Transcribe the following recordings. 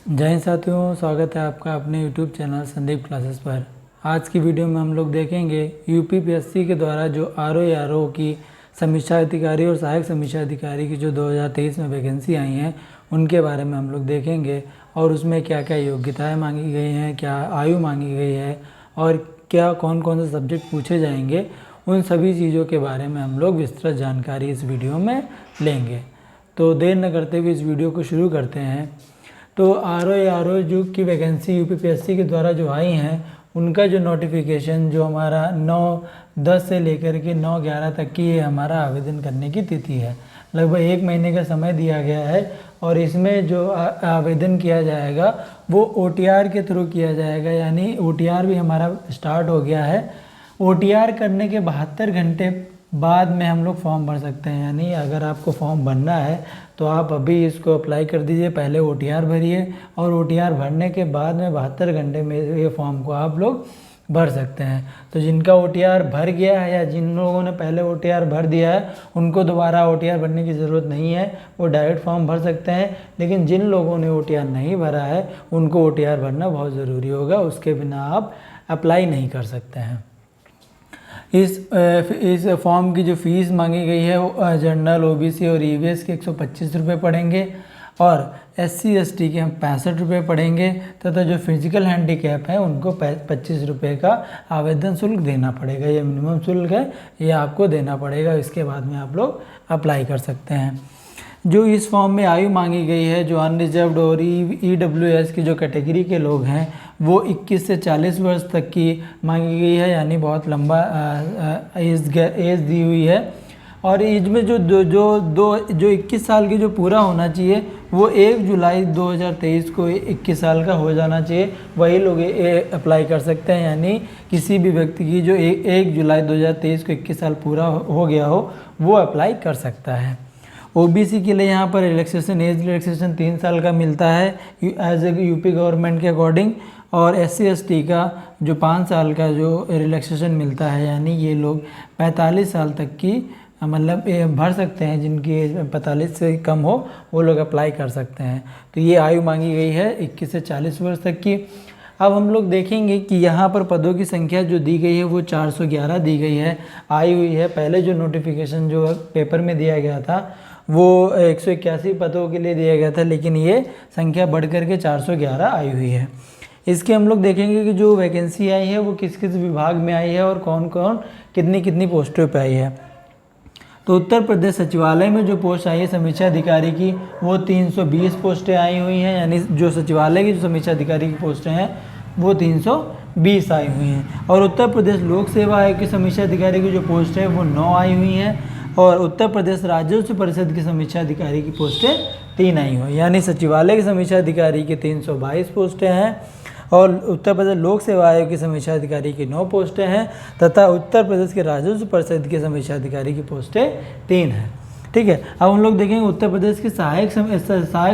जय हिंद साथियों, स्वागत है आपका अपने YouTube चैनल संदीप क्लासेस पर। आज की वीडियो में हम लोग देखेंगे यूपीपीएससी के द्वारा जो आरओ की समीक्षा अधिकारी और सहायक समीक्षा अधिकारी की जो 2023 में वैकेंसी आई हैं उनके बारे में हम लोग देखेंगे और उसमें क्या क्या योग्यताएं मांगी गई हैं, क्या आयु मांगी गई है और क्या कौन कौन से सब्जेक्ट पूछे जाएंगे, उन सभी चीज़ों के बारे में हम लोग विस्तृत जानकारी इस वीडियो में लेंगे। तो देर न करते हुए इस वीडियो को शुरू करते हैं। तो आरओ जो की वैकेंसी यूपीपीएससी के द्वारा जो आई हैं उनका जो नोटिफिकेशन जो हमारा 9/10 से लेकर के 9/11 तक की ये हमारा आवेदन करने की तिथि है। लगभग 1 महीने का समय दिया गया है और इसमें जो आवेदन किया जाएगा वो ओटीआर के थ्रू किया जाएगा, यानी ओटीआर भी हमारा स्टार्ट हो गया है। ओटीआर करने के 72 घंटे बाद में हम लोग फॉर्म भर सकते हैं, यानी अगर आपको फॉर्म भरना है तो आप अभी इसको अप्लाई कर दीजिए, पहले ओटीआर भरिए और ओटीआर भरने के बाद में 72 घंटे में ये फॉर्म को आप लोग भर सकते हैं। तो जिनका ओटीआर भर गया है या जिन लोगों ने पहले ओटीआर भर दिया है उनको दोबारा ओटीआर भरने की ज़रूरत नहीं है, वो डायरेक्ट फॉर्म भर सकते हैं। लेकिन जिन लोगों ने ओटीआर नहीं भरा है उनको ओटीआर भरना बहुत ज़रूरी होगा, उसके बिना आप अप्लाई नहीं कर सकते हैं। इस फॉर्म की जो फ़ीस मांगी गई है वो जनरल, ओबीसी और ईवीएस के 125 रुपये पड़ेंगे और एससी एसटी के हम 65 रुपये पड़ेंगे तथा जो फिजिकल हैंडीकैप है उनको 25 रुपये का आवेदन शुल्क देना पड़ेगा। ये मिनिमम शुल्क है, ये आपको देना पड़ेगा। इसके बाद में आप लोग अप्लाई कर सकते हैं। जो इस फॉर्म में आयु मांगी गई है, जो अनरिजर्व्ड और ईडब्ल्यूएस की जो कैटेगरी के लोग हैं वो 21 से 40 वर्ष तक की मांगी गई है, यानी बहुत लंबा एज दी हुई है। और एज में जो 21 साल की जो पूरा होना चाहिए वो 1 जुलाई 2023 को 21 साल का हो जाना चाहिए, वही लोग अप्लाई कर सकते हैं। यानी किसी भी व्यक्ति की जो 1 जुलाई 2023 को 21 साल पूरा हो गया हो वो अप्लाई कर सकता है। ओबीसी के लिए यहाँ पर रिलैक्सेशन, एज रिलैक्सेशन 3 साल का मिलता है एज ए यूपी गवर्नमेंट के अकॉर्डिंग, और एससी एसटी का जो 5 साल का जो रिलैक्सेशन मिलता है, यानी ये लोग 45 साल तक की मतलब भर सकते हैं। जिनकी एज 45 से कम हो वो लोग अप्लाई कर सकते हैं। तो ये आयु मांगी गई है 21 से 40 वर्ष तक की। अब हम लोग देखेंगे कि यहाँ पर पदों की संख्या जो दी गई है वो 411 दी गई है, आई हुई है। पहले जो नोटिफिकेशन जो पेपर में दिया गया था वो 181 पदों के लिए दिया गया था, लेकिन ये संख्या बढ़ करके 411 आई हुई है। इसके हम लोग देखेंगे कि जो वैकेंसी आई है वो किस किस विभाग में आई है और कौन कौन कितनी कितनी पोस्टों पे आई है। तो उत्तर प्रदेश सचिवालय में जो पोस्ट आई है समीक्षा अधिकारी की वो 320 पोस्टें आई हुई हैं, यानी जो सचिवालय की जो समीक्षा अधिकारी की पोस्टें हैं वो 320 आई हुई हैं। और उत्तर प्रदेश लोक सेवा आयोग की समीक्षा अधिकारी की जो पोस्ट है वो 9 आई हुई हैं और उत्तर प्रदेश राजस्व परिषद की समीक्षा अधिकारी की पोस्टें 3 आई हुई, यानी सचिवालय की समीक्षा अधिकारी की 322 पोस्टें हैं और उत्तर प्रदेश लोक सेवा आयोग की समीक्षा अधिकारी की 9 पोस्टें हैं तथा उत्तर प्रदेश के राजस्व परिषद की समीक्षा अधिकारी की पोस्टें 3 हैं। ठीक है, अब हम लोग देखेंगे उत्तर प्रदेश की सहायक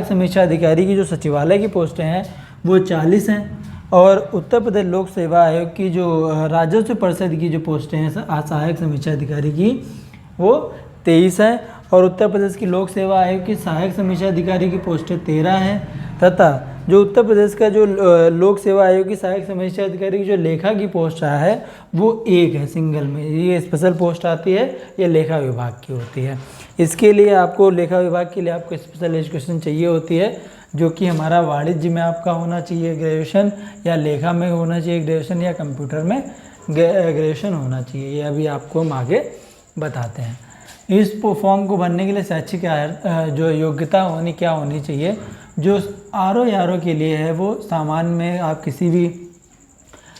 समीक्षा अधिकारी की जो सचिवालय की पोस्टें हैं वो 40 हैं और उत्तर प्रदेश लोक सेवा आयोग की जो राजस्व परिषद की जो पोस्टें हैं सहायक समीक्षा अधिकारी की वो 23 हैं और उत्तर प्रदेश की लोक सेवा आयोग की सहायक समीक्षा अधिकारी की पोस्टें 13 हैं तथा जो उत्तर प्रदेश का जो लोक सेवा आयोग की सहायक समीक्षा अधिकारी की जो लेखा की पोस्ट है वो 1 है, सिंगल में। ये स्पेशल पोस्ट आती है, ये लेखा विभाग की होती है। इसके लिए आपको लेखा विभाग के लिए आपको स्पेशल एजुकेशन चाहिए होती है, जो कि हमारा वाणिज्य में आपका होना चाहिए ग्रेजुएशन, या लेखा में होना चाहिए ग्रेजुएशन, या कंप्यूटर में ग्रेजुएशन होना चाहिए। ये अभी आपको हम आगे बताते हैं। इस फॉर्म को भरने के लिए शैक्षिक जो योग्यता क्या होनी चाहिए, जो आरओ के लिए है वो सामान्य में आप किसी भी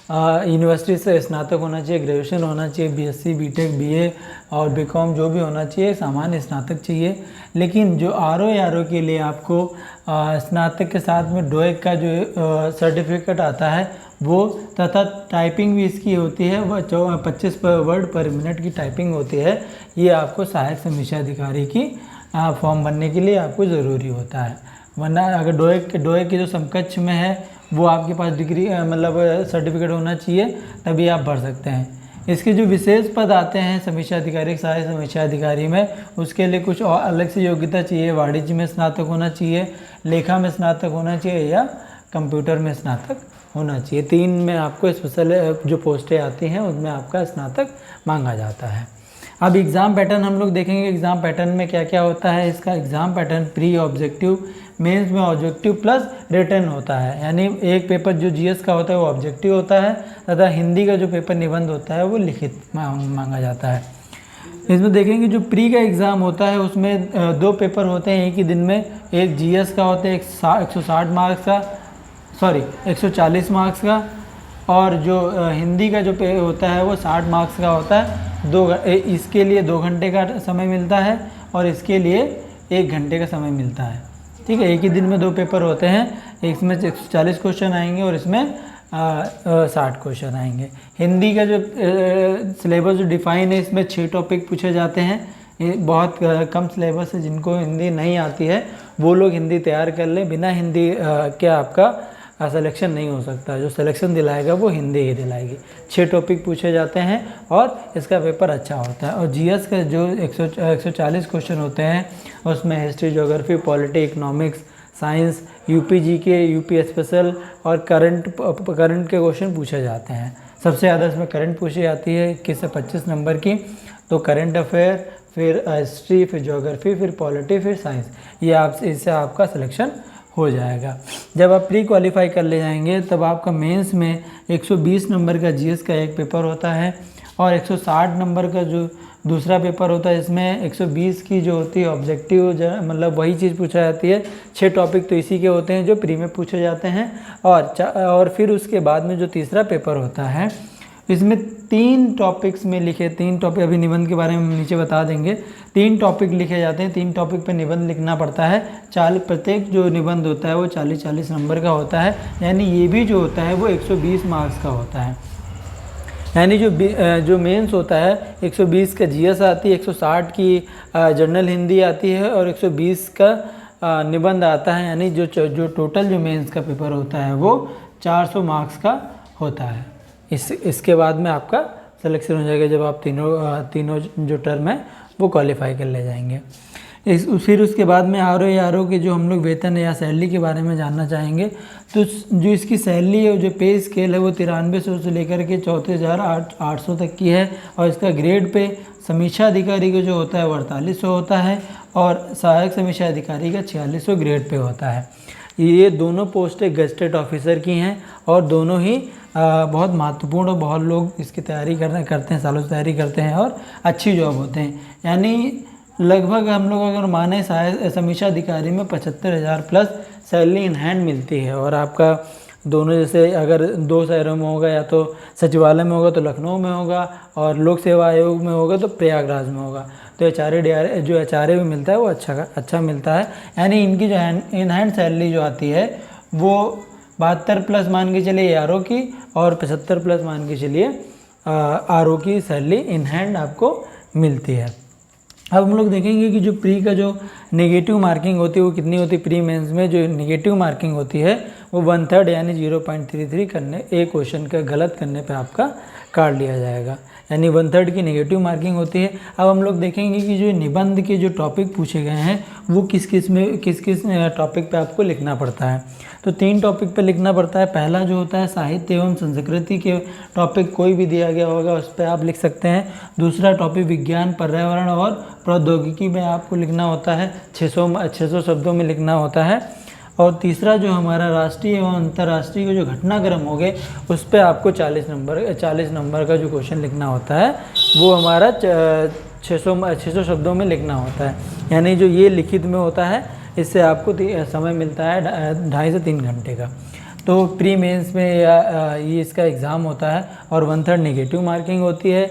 यूनिवर्सिटी से स्नातक होना चाहिए, ग्रेजुएशन होना चाहिए, बीएससी, बीटेक, बीए और बीकॉम जो भी होना चाहिए, सामान्य स्नातक चाहिए। लेकिन जो आरओ के लिए आपको स्नातक के साथ में डोएक का जो सर्टिफिकेट आता है वो, तथा टाइपिंग भी इसकी होती है, वह 25 वर्ड पर मिनट की टाइपिंग होती है। ये आपको सहायक समीक्षा अधिकारी की फॉर्म भरने के लिए आपको ज़रूरी होता है, वरना अगर डोएक के जो समकक्ष में है वो आपके पास डिग्री मतलब सर्टिफिकेट होना चाहिए, तभी आप भर सकते हैं। इसके जो विशेष पद आते हैं समीक्षा अधिकारी, सहायक समीक्षा अधिकारी में, उसके लिए कुछ और अलग से योग्यता चाहिए। वाणिज्य में स्नातक होना चाहिए, लेखा में स्नातक होना चाहिए या कंप्यूटर में स्नातक होना चाहिए। 3 में आपको स्पेशल जो पोस्टें आती हैं उसमें आपका स्नातक मांगा जाता है। अब एग्ज़ाम पैटर्न हम लोग देखेंगे, एग्ज़ाम पैटर्न में क्या क्या होता है। इसका exam pattern pre objective, mains में ऑब्जेक्टिव प्लस रिटन होता है, यानी एक पेपर जो जीएस का होता है वो ऑब्जेक्टिव होता है तथा हिंदी का जो पेपर निबंध होता है वो लिखित मांगा जाता है। इसमें देखेंगे जो प्री का एग्ज़ाम होता है उसमें 2 पेपर होते हैं एक ही दिन में, एक जीएस का होता है 160 मार्क्स का, 140 मार्क्स का, और जो हिंदी का जो होता है वो 60 मार्क्स का होता है। इसके लिए 2 घंटे का समय मिलता है और इसके लिए 1 घंटे का समय मिलता है। ठीक है, एक ही दिन में 2 पेपर होते हैं, इसमें 140 क्वेश्चन आएंगे और इसमें 60 क्वेश्चन आएंगे। हिंदी का जो सिलेबस जो डिफाइन है इसमें 6 टॉपिक पूछे जाते हैं। ये बहुत कम सिलेबस है, जिनको हिंदी नहीं आती है वो लोग हिंदी तैयार कर लें, बिना हिंदी के आपका सिलेक्शन नहीं हो सकता। जो सिलेक्शन दिलाएगा वो हिंदी ही दिलाएगी। 6 टॉपिक पूछे जाते हैं और इसका पेपर अच्छा होता है। और जीएस का जो 140 क्वेश्चन होते हैं उसमें history, geography, polity, economics, science, UP GK, UP special और करंट के क्वेश्चन पूछे जाते हैं। सबसे ज़्यादा इसमें करंट पूछी जाती है 21 से 25 नंबर की। तो करंट अफेयर, फिर हिस्ट्री, फिर ज्योग्राफी, फिर पॉलिटी, फिर साइंस, ये इससे आपका सिलेक्शन हो जाएगा। जब आप प्री क्वालिफाई कर ले जाएंगे तब आपका मेंस में 120 नंबर का जीएस का एक पेपर होता है और 160 नंबर का जो दूसरा पेपर होता है। इसमें 120 की जो होती है ऑब्जेक्टिव, मतलब वही चीज़ पूछा जाती है। 6 टॉपिक तो इसी के होते हैं जो प्री में पूछे जाते हैं। और फिर उसके बाद में जो तीसरा पेपर होता है इसमें 3 टॉपिक्स में लिखे, 3 टॉपिक, अभी निबंध के बारे में नीचे बता देंगे। 3 टॉपिक लिखे जाते हैं, 3 टॉपिक पे निबंध लिखना पड़ता है। प्रत्येक जो निबंध होता है वो 40-40 नंबर का होता है, यानी ये भी जो होता है वो 120 मार्क्स का होता है। यानी जो मेंस होता है 120 का जीएस आती है, 160 की जनरल हिंदी आती है और 120 का निबंध आता है। यानी जो टोटल जो मेंस का पेपर होता है वो 400 मार्क्स का होता है। इसके बाद में आपका सिलेक्शन हो जाएगा जब आप तीनों जो टर्म है वो क्वालिफाई कर ले जाएंगे। फिर उसके बाद में आर ओ के जो हम लोग वेतन या सैलरी के बारे में जानना चाहेंगे। तो जो इसकी सैलरी है, जो पे स्केल है वो 9300 से लेकर के 34,800 तक की है। और इसका ग्रेड पे समीक्षा अधिकारी का जो होता है वो 4800 होता है और सहायक समीक्षा अधिकारी का 4600 ग्रेड पे होता है। ये दोनों पोस्टें गजेटेड ऑफिसर की हैं और दोनों ही बहुत महत्वपूर्ण और बहुत लोग इसकी तैयारी करते हैं, सालों से तैयारी करते हैं और अच्छी जॉब होते हैं। यानी लगभग हम लोग अगर माने समीक्षा अधिकारी में 75,000 प्लस सैलरी इन हैंड मिलती है। और आपका दोनों, जैसे अगर 2 शहरों में होगा, या तो सचिवालय में होगा तो लखनऊ में होगा और लोक सेवा आयोग में होगा तो प्रयागराज में होगा। तो एचआरए भी मिलता है वो अच्छा मिलता है। यानी इनकी जो इन हैंड सैलरी जो आती है वो 72 प्लस मान के चलिए आरओ की और 75 प्लस मान के चलिए आरओ की सैलरी इन हैंड आपको मिलती है। अब हम लोग देखेंगे कि जो प्री का जो नेगेटिव मार्किंग होती है वो कितनी होती है। प्री मेंस में जो नेगेटिव मार्किंग होती है वो 1/3 यानी 0.33 करने, एक क्वेश्चन का गलत करने पे आपका काट लिया जाएगा, यानी 1/3 की नेगेटिव मार्किंग होती है। अब हम लोग देखेंगे कि जो निबंध के जो टॉपिक पूछे गए हैं वो किस किस टॉपिक पे आपको लिखना पड़ता है। तो 3 टॉपिक पे लिखना पड़ता है। पहला जो होता है साहित्य एवं संस्कृति के टॉपिक, कोई भी दिया गया होगा उस पर आप लिख सकते हैं। दूसरा टॉपिक विज्ञान, पर्यावरण और प्रौद्योगिकी में आपको लिखना होता है, 600 शब्दों में लिखना होता है। और तीसरा जो हमारा राष्ट्रीय एवं अंतर्राष्ट्रीय के जो घटनाक्रम हो गए उस पर आपको 40 नंबर का जो क्वेश्चन लिखना होता है वो हमारा 600 शब्दों में लिखना होता है। यानी जो ये लिखित में होता है इससे आपको समय मिलता है 2.5 से 3 घंटे का। तो प्री मेंस में ये इसका एग्ज़ाम होता है और 1/3 नेगेटिव मार्किंग होती है।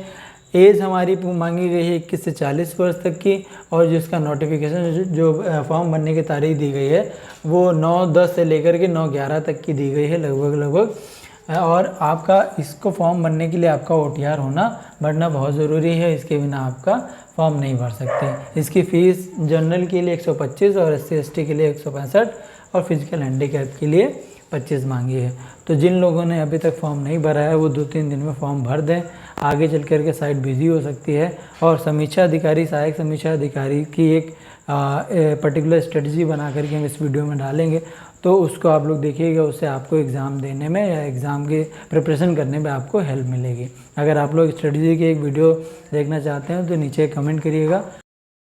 एज हमारी मांगी गई है 21 से 40 वर्ष तक की। और जिसका नोटिफिकेशन जो फॉर्म भरने की तारीख दी गई है वो 9/10 से लेकर के 9/11 तक की दी गई है लगभग। और आपका इसको फॉर्म भरने के लिए आपका OTR भरना बहुत ज़रूरी है, इसके बिना आपका फॉर्म नहीं भर सकते। इसकी फ़ीस जनरल के लिए 125 और SC ST के लिए 165 और फिजिकल हैंडीकैप के लिए 25 मांगी है। तो जिन लोगों ने अभी तक फॉर्म नहीं भरा है वो 2-3 दिन में फॉर्म भर दें, आगे चल कर के साइट बिजी हो सकती है। और समीक्षा अधिकारी, सहायक समीक्षा अधिकारी की एक पर्टिकुलर स्ट्रेटजी बना करके हम इस वीडियो में डालेंगे, तो उसको आप लोग देखिएगा, उससे आपको एग्ज़ाम देने में या एग्ज़ाम के प्रिपरेशन करने में आपको हेल्प मिलेगी। अगर आप लोग स्ट्रेटजी की एक वीडियो देखना चाहते हैं तो नीचे कमेंट करिएगा।